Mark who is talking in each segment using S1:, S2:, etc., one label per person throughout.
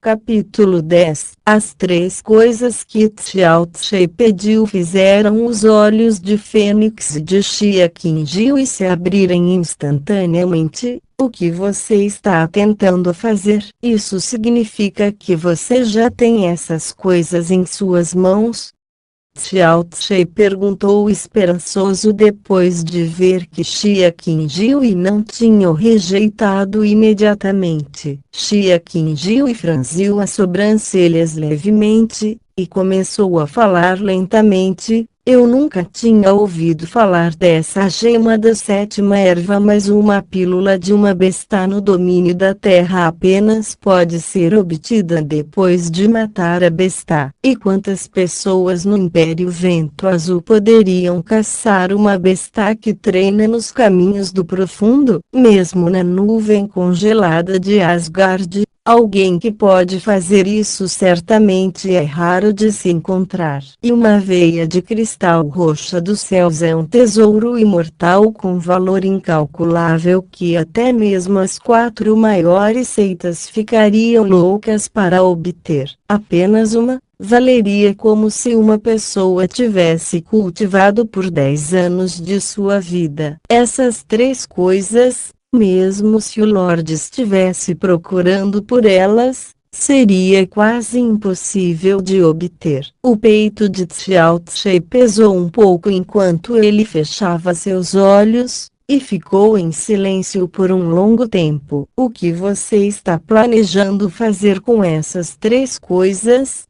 S1: Capítulo 10. As três coisas que Xiao Tse pediu fizeram os olhos de Fênix e de Xia Qingjiu se abrirem instantaneamente. O que você está tentando fazer? Isso significa que você já tem essas coisas em suas mãos? Xiao Tse perguntou esperançoso depois de ver que Xia Qingjiu não tinha o rejeitado imediatamente. Xia Qingjiu franziu as sobrancelhas levemente, e começou a falar lentamente. Eu nunca tinha ouvido falar dessa gema da sétima erva, mas uma pílula de uma besta no domínio da terra apenas pode ser obtida depois de matar a besta. E quantas pessoas no Império Vento Azul poderiam caçar uma besta que treina nos caminhos do profundo? Mesmo na nuvem congelada de Asgard, alguém que pode fazer isso certamente é raro de se encontrar. E uma veia de cristal roxa dos céus é um tesouro imortal com valor incalculável que até mesmo as 4 maiores seitas ficariam loucas para obter. Apenas uma valeria como se uma pessoa tivesse cultivado por 10 anos de sua vida. Essas três coisas, mesmo se o Lorde estivesse procurando por elas, seria quase impossível de obter. O peito de Xiao Tse pesou um pouco enquanto ele fechava seus olhos, e ficou em silêncio por um longo tempo. O que você está planejando fazer com essas três coisas?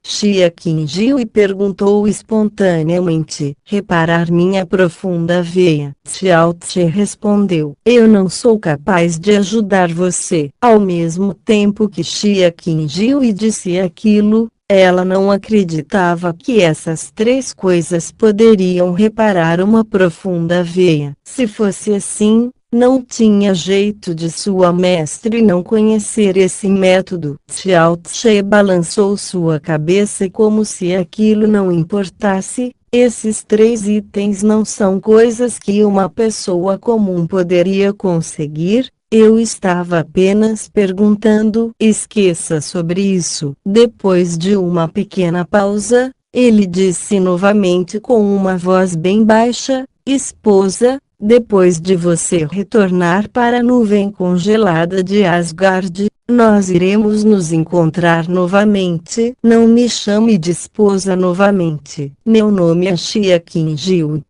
S1: Xia Qingjiu perguntou espontaneamente. Reparar minha profunda veia. Xiao Tse respondeu. Eu não sou capaz de ajudar você. Ao mesmo tempo que Xia Qingjiu disse aquilo, ela não acreditava que essas três coisas poderiam reparar uma profunda veia. Se fosse assim, não tinha jeito de sua mestre não conhecer esse método. Xiao Tse balançou sua cabeça como se aquilo não importasse. Esses três itens não são coisas que uma pessoa comum poderia conseguir. Eu estava apenas perguntando. Esqueça sobre isso. Depois de uma pequena pausa, ele disse novamente com uma voz bem baixa: esposa, depois de você retornar para a nuvem congelada de Asgard, nós iremos nos encontrar novamente. Não me chame de esposa novamente. Meu nome é Xia Qingjiu.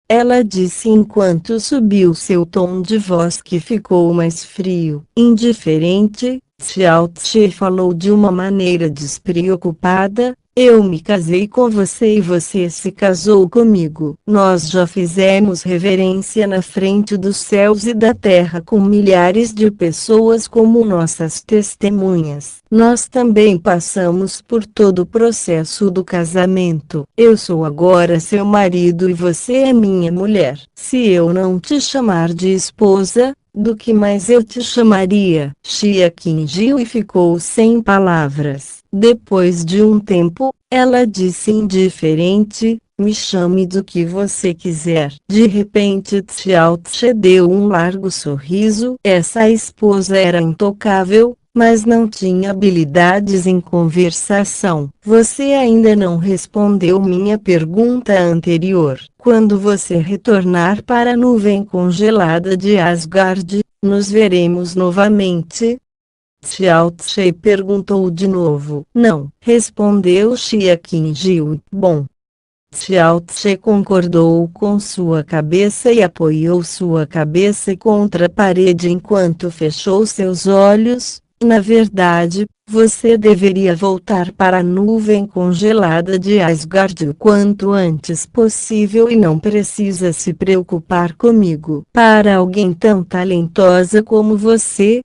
S1: Ela disse enquanto subiu seu tom de voz que ficou mais frio. Indiferente, Xiao Tse falou de uma maneira despreocupada. Eu me casei com você e você se casou comigo. Nós já fizemos reverência na frente dos céus e da terra com milhares de pessoas como nossas testemunhas. Nós também passamos por todo o processo do casamento. Eu sou agora seu marido e você é minha mulher. Se eu não te chamar de esposa, do que mais eu te chamaria? Xia Qingjiu ficou sem palavras. Depois de um tempo, ela disse indiferente: me chame do que você quiser. De repente Xiao Tse deu um largo sorriso. Essa esposa era intocável, mas não tinha habilidades em conversação. Você ainda não respondeu minha pergunta anterior. Quando você retornar para a nuvem congelada de Asgard, nos veremos novamente? Xiao Tse perguntou de novo. Não, respondeu Xia Qingjiu. Bom. Xiao Tse concordou com sua cabeça e apoiou sua cabeça contra a parede enquanto fechou seus olhos. Na verdade, você deveria voltar para a nuvem congelada de Asgard o quanto antes possível e não precisa se preocupar comigo. Para alguém tão talentosa como você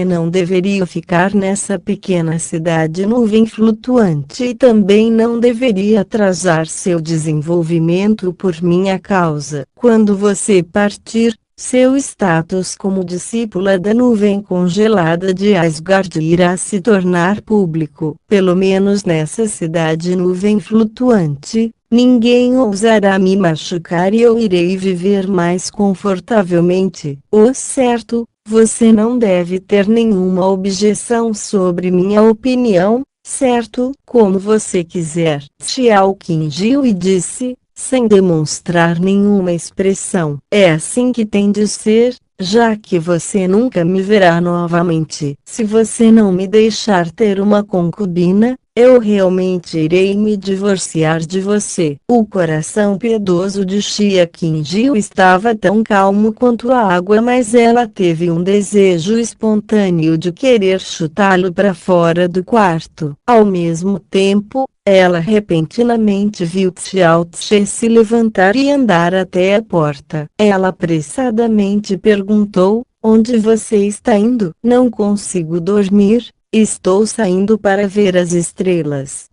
S1: não deveria ficar nessa pequena cidade nuvem flutuante e também não deveria atrasar seu desenvolvimento por minha causa. Quando você partir, seu status como discípula da nuvem congelada de Asgard irá se tornar público. Pelo menos nessa cidade nuvem flutuante, ninguém ousará me machucar e eu irei viver mais confortavelmente. O certo, Você não deve ter nenhuma objeção sobre minha opinião, certo? Como você quiser. Xiao Qin riu e disse, sem demonstrar nenhuma expressão. É assim que tem de ser, já que você nunca me verá novamente. Se você não me deixar ter uma concubina, eu realmente irei me divorciar de você. O coração piedoso de Xia Qingjiu estava tão calmo quanto a água, mas ela teve um desejo espontâneo de querer chutá-lo para fora do quarto. Ao mesmo tempo, ela repentinamente viu Xiao Tse se levantar e andar até a porta. Ela apressadamente perguntou, onde você está indo? Não consigo dormir. Estou saindo para ver as estrelas.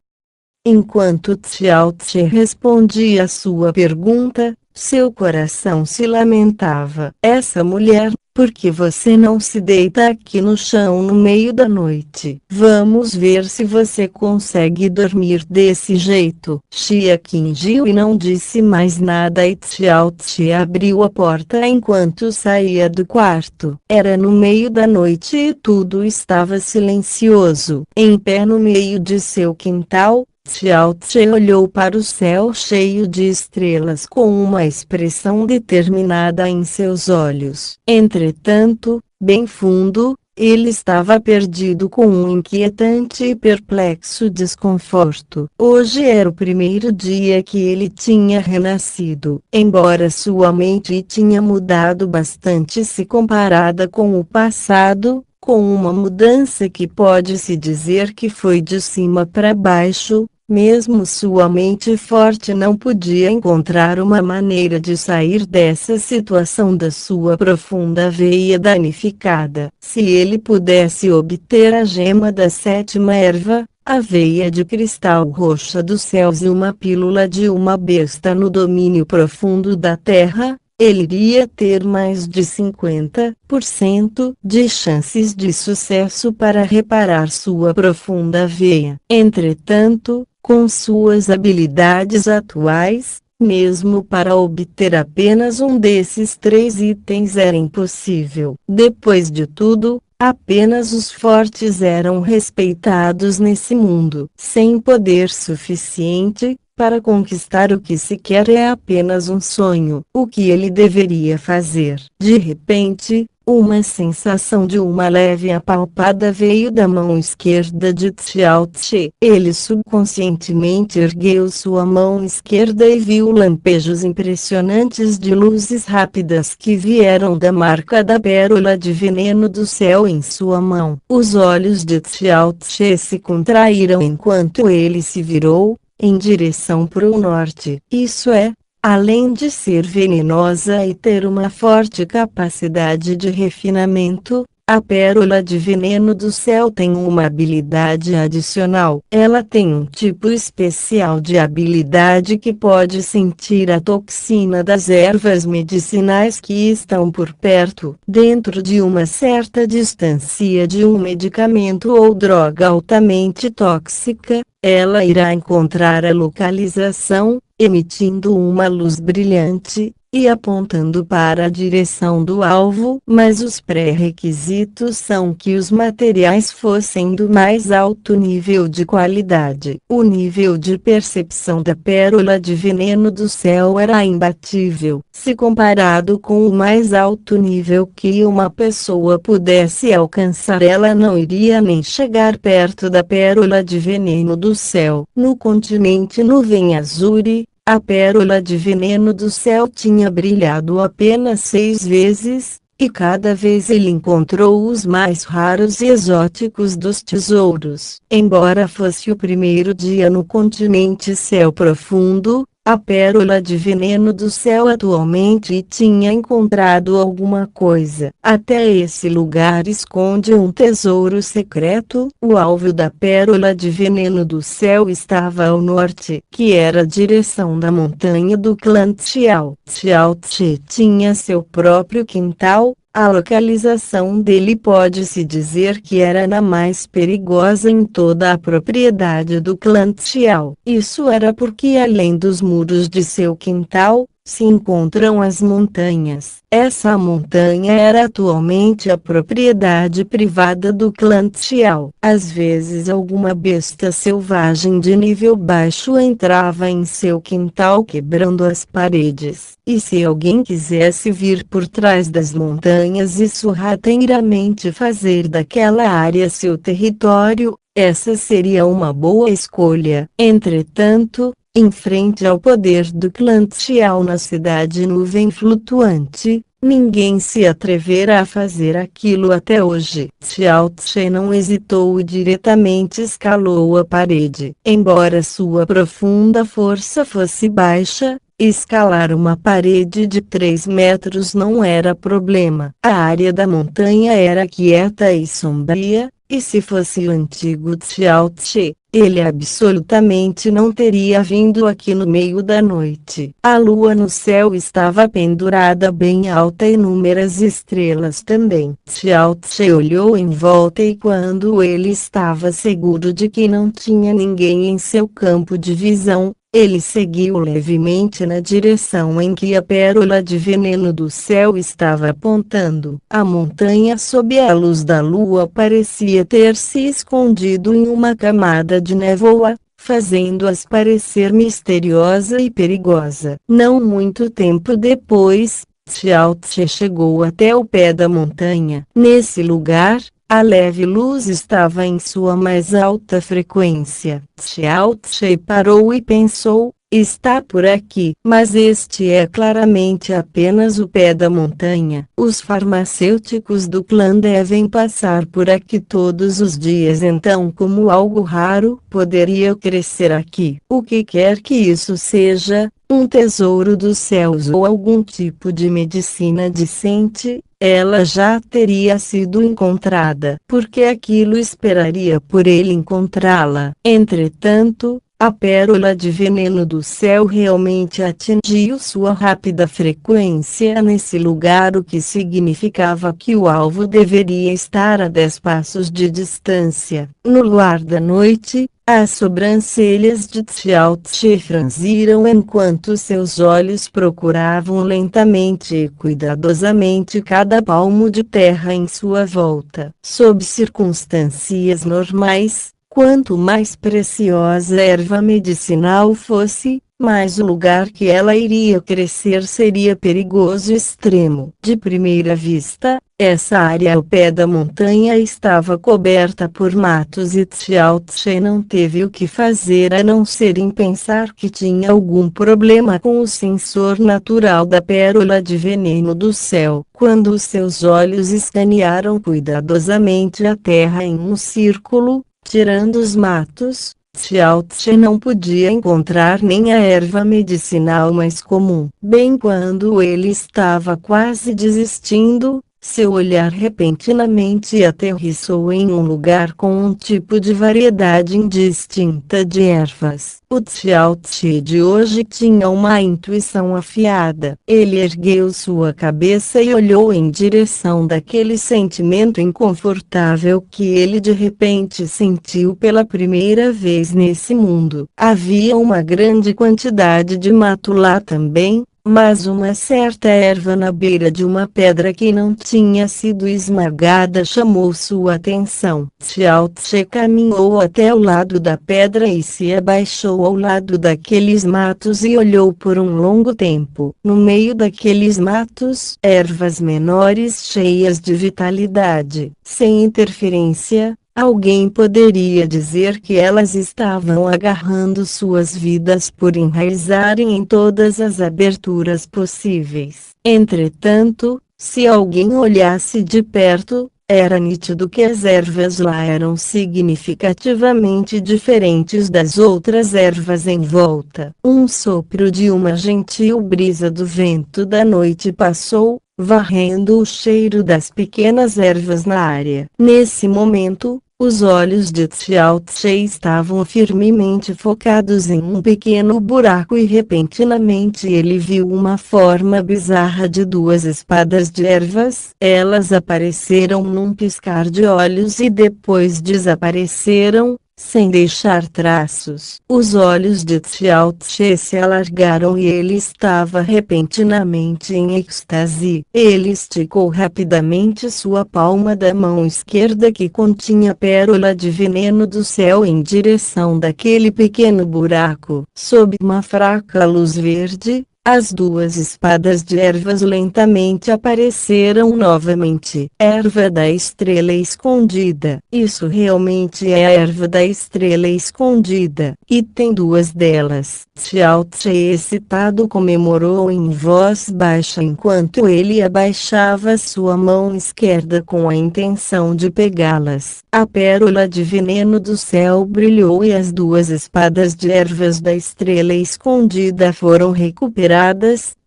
S1: Enquanto Xiao Tse respondia a sua pergunta, seu coração se lamentava. Essa mulher, por que você não se deita aqui no chão no meio da noite? Vamos ver se você consegue dormir desse jeito. Xia Qingjiu e não disse mais nada e Xiao Tse abriu a porta enquanto saía do quarto. Era no meio da noite e tudo estava silencioso. Em pé no meio de seu quintal, Xiao Tse olhou para o céu cheio de estrelas com uma expressão determinada em seus olhos. Entretanto, bem fundo, ele estava perdido com um inquietante e perplexo desconforto. Hoje era o primeiro dia que ele tinha renascido. Embora sua mente tinha mudado bastante se comparada com o passado, com uma mudança que pode-se dizer que foi de cima para baixo, mesmo sua mente forte não podia encontrar uma maneira de sair dessa situação da sua profunda veia danificada. Se ele pudesse obter a gema da sétima erva, a veia de cristal roxa dos céus e uma pílula de uma besta no domínio profundo da terra, ele iria ter mais de 50% de chances de sucesso para reparar sua profunda veia. Entretanto, com suas habilidades atuais, mesmo para obter apenas um desses 3 itens era impossível. Depois de tudo, apenas os fortes eram respeitados nesse mundo. Sem poder suficiente para conquistar o que se quer é apenas um sonho. O que ele deveria fazer? De repente, uma sensação de uma leve apalpada veio da mão esquerda de Xiao Tse. Ele subconscientemente ergueu sua mão esquerda e viu lampejos impressionantes de luzes rápidas que vieram da marca da pérola de veneno do céu em sua mão. Os olhos de Xiao Tse se contraíram enquanto ele se virou em direção para o norte. Isso é, além de ser venenosa e ter uma forte capacidade de refinamento, a pérola de veneno do céu tem uma habilidade adicional. Ela tem um tipo especial de habilidade que pode sentir a toxina das ervas medicinais que estão por perto, dentro de uma certa distância de um medicamento ou droga altamente tóxica. Ela irá encontrar a localização, emitindo uma luz brilhante e apontando para a direção do alvo, mas os pré-requisitos são que os materiais fossem do mais alto nível de qualidade. O nível de percepção da pérola de veneno do céu era imbatível, se comparado com o mais alto nível que uma pessoa pudesse alcançar. Ela não iria nem chegar perto da pérola de veneno do céu. No continente Nuvem Azuri, a pérola de veneno do céu tinha brilhado apenas 6 vezes, e cada vez ele encontrou os mais raros e exóticos dos tesouros. Embora fosse o primeiro dia no continente Céu Profundo, a pérola de veneno do céu atualmente tinha encontrado alguma coisa. Até esse lugar esconde um tesouro secreto. O alvo da pérola de veneno do céu estava ao norte, que era a direção da montanha do clã Xiao. Xiao Tse tinha seu próprio quintal. A localização dele pode-se dizer que era a mais perigosa em toda a propriedade do clã Xiao. Isso era porque além dos muros de seu quintal, se encontram as montanhas. Essa montanha era atualmente a propriedade privada do clã Xiao. Às vezes alguma besta selvagem de nível baixo entrava em seu quintal quebrando as paredes. E se alguém quisesse vir por trás das montanhas e sorrateiramente fazer daquela área seu território, essa seria uma boa escolha. Entretanto, em frente ao poder do clã Xiao na cidade nuvem flutuante, ninguém se atrevera a fazer aquilo até hoje. Xiao Tse não hesitou e diretamente escalou a parede. Embora sua profunda força fosse baixa, escalar uma parede de 3 metros não era problema. A área da montanha era quieta e sombria, e se fosse o antigo Xiao Tse, ele absolutamente não teria vindo aqui no meio da noite. A lua no céu estava pendurada bem alta e inúmeras estrelas também. Xiao Tse olhou em volta e quando ele estava seguro de que não tinha ninguém em seu campo de visão, ele seguiu levemente na direção em que a pérola de veneno do céu estava apontando. A montanha sob a luz da lua parecia ter se escondido em uma camada de névoa, fazendo-as parecer misteriosa e perigosa. Não muito tempo depois, Xiao Tse chegou até o pé da montanha. Nesse lugar, a leve luz estava em sua mais alta frequência. Xiao Tse parou e pensou, está por aqui. Mas este é claramente apenas o pé da montanha. Os farmacêuticos do clã devem passar por aqui todos os dias, então como algo raro poderia crescer aqui. O que quer que isso seja, um tesouro dos céus ou algum tipo de medicina decente, ela já teria sido encontrada, porque aquilo esperaria por ele encontrá-la. Entretanto, a pérola de veneno do céu realmente atingiu sua rápida frequência nesse lugar, o que significava que o alvo deveria estar a 10 passos de distância. No luar da noite, as sobrancelhas de Xiao Tse franziram enquanto seus olhos procuravam lentamente e cuidadosamente cada palmo de terra em sua volta. Sob circunstâncias normais, quanto mais preciosa a erva medicinal fosse, mais o lugar que ela iria crescer seria perigoso extremo. De primeira vista, essa área ao pé da montanha estava coberta por matos e Xiao Tse não teve o que fazer a não ser em pensar que tinha algum problema com o sensor natural da pérola de veneno do céu. Quando seus olhos escanearam cuidadosamente a terra em um círculo, tirando os matos, Xiao Tse não podia encontrar nem a erva medicinal mais comum. Bem quando ele estava quase desistindo, seu olhar repentinamente aterrissou em um lugar com um tipo de variedade indistinta de ervas. O Xiao Tse de hoje tinha uma intuição afiada. Ele ergueu sua cabeça e olhou em direção daquele sentimento inconfortável que ele de repente sentiu pela primeira vez nesse mundo. Havia uma grande quantidade de mato lá também, mas uma certa erva na beira de uma pedra que não tinha sido esmagada chamou sua atenção. Xiao Tse caminhou até o lado da pedra e se abaixou ao lado daqueles matos e olhou por um longo tempo. No meio daqueles matos, ervas menores cheias de vitalidade, sem interferência. Alguém poderia dizer que elas estavam agarrando suas vidas por enraizarem em todas as aberturas possíveis. Entretanto, se alguém olhasse de perto, era nítido que as ervas lá eram significativamente diferentes das outras ervas em volta. Um sopro de uma gentil brisa do vento da noite passou, varrendo o cheiro das pequenas ervas na área. Nesse momento, os olhos de Xiao Tse estavam firmemente focados em um pequeno buraco e repentinamente ele viu uma forma bizarra de 2 espadas de ervas. Elas apareceram num piscar de olhos e depois desapareceram, sem deixar traços. Os olhos de Xiao Tse se alargaram e ele estava repentinamente em êxtase. Ele esticou rapidamente sua palma da mão esquerda que continha pérola de veneno do céu em direção daquele pequeno buraco. Sob uma fraca luz verde, as duas espadas de ervas lentamente apareceram novamente. Erva da estrela escondida. Isso realmente é a erva da estrela escondida. E tem duas delas. Xiao Tse excitado comemorou em voz baixa enquanto ele abaixava sua mão esquerda com a intenção de pegá-las. A pérola de veneno do céu brilhou e as duas espadas de ervas da estrela escondida foram recuperadas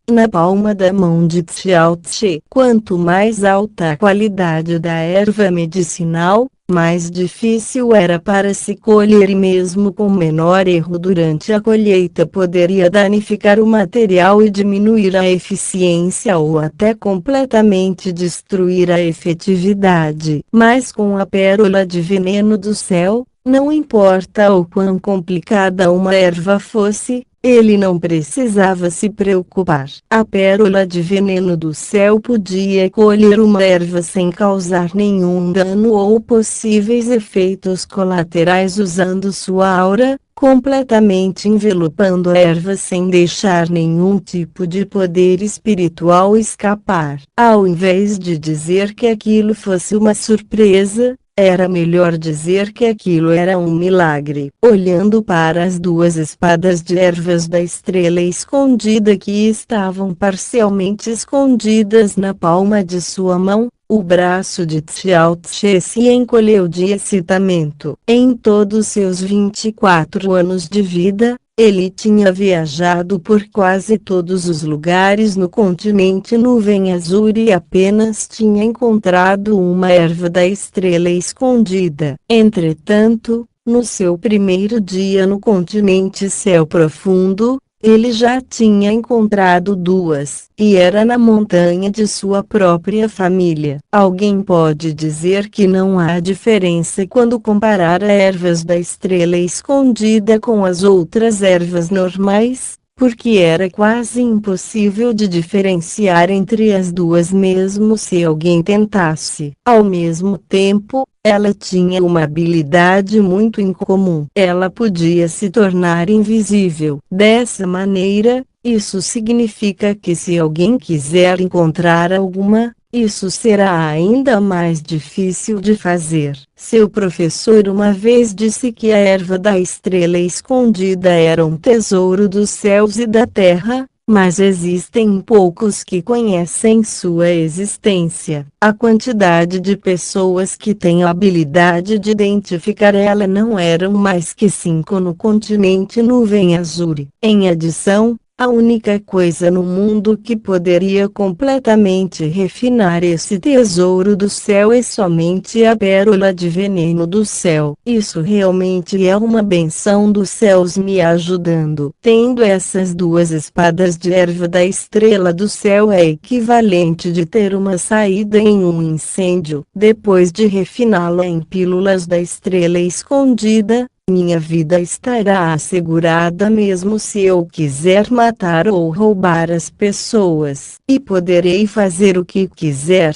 S1: na palma da mão de Xiao Tse. Quanto mais alta a qualidade da erva medicinal, mais difícil era para se colher e mesmo com menor erro durante a colheita poderia danificar o material e diminuir a eficiência ou até completamente destruir a efetividade. Mas com a pérola de veneno do céu, não importa o quão complicada uma erva fosse, ele não precisava se preocupar. A pérola de veneno do céu podia colher uma erva sem causar nenhum dano ou possíveis efeitos colaterais usando sua aura, completamente envelopando a erva sem deixar nenhum tipo de poder espiritual escapar. Ao invés de dizer que aquilo fosse uma surpresa, era melhor dizer que aquilo era um milagre. Olhando para as duas espadas de ervas da estrela escondida que estavam parcialmente escondidas na palma de sua mão, o braço de Xiao Tse se encolheu de excitamento. Em todos seus 24 anos de vida, ele tinha viajado por quase todos os lugares no continente Nuvem Azul e apenas tinha encontrado uma erva da estrela escondida. Entretanto, no seu primeiro dia no continente Céu Profundo, ele já tinha encontrado duas, e era na montanha de sua própria família. Alguém pode dizer que não há diferença quando comparar as ervas da estrela escondida com as outras ervas normais, porque era quase impossível de diferenciar entre as duas mesmo se alguém tentasse. Ao mesmo tempo, ela tinha uma habilidade muito incomum. Ela podia se tornar invisível. Dessa maneira, isso significa que se alguém quiser encontrar alguma, isso será ainda mais difícil de fazer. Seu professor uma vez disse que a erva da estrela escondida era um tesouro dos céus e da terra, mas existem poucos que conhecem sua existência. A quantidade de pessoas que têm a habilidade de identificar ela não eram mais que 5 no continente Nuvem Azul. Em adição, a única coisa no mundo que poderia completamente refinar esse tesouro do céu é somente a pérola de veneno do céu. Isso realmente é uma benção dos céus me ajudando. Tendo essas duas espadas de erva da estrela do céu é equivalente de ter uma saída em um incêndio. Depois de refiná-la em pílulas da estrela escondida, minha vida estará assegurada mesmo se eu quiser matar ou roubar as pessoas. E poderei fazer o que quiser.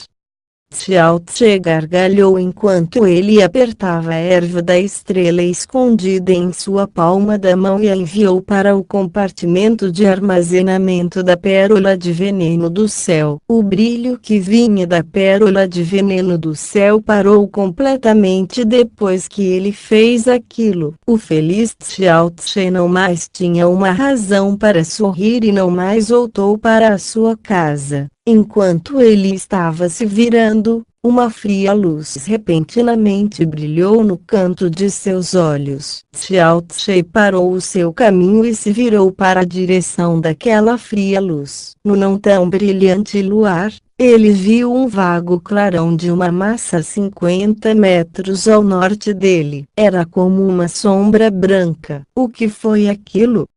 S1: Xiao Tse gargalhou enquanto ele apertava a erva da estrela escondida em sua palma da mão e a enviou para o compartimento de armazenamento da pérola de veneno do céu. O brilho que vinha da pérola de veneno do céu parou completamente depois que ele fez aquilo. O feliz Xiao Tse não mais tinha uma razão para sorrir e não mais voltou para a sua casa. Enquanto ele estava se virando, uma fria luz repentinamente brilhou no canto de seus olhos. Xiao Tse parou o seu caminho e se virou para a direção daquela fria luz. No não tão brilhante luar, ele viu um vago clarão de uma massa a 50 metros ao norte dele. Era como uma sombra branca. O que foi aquilo?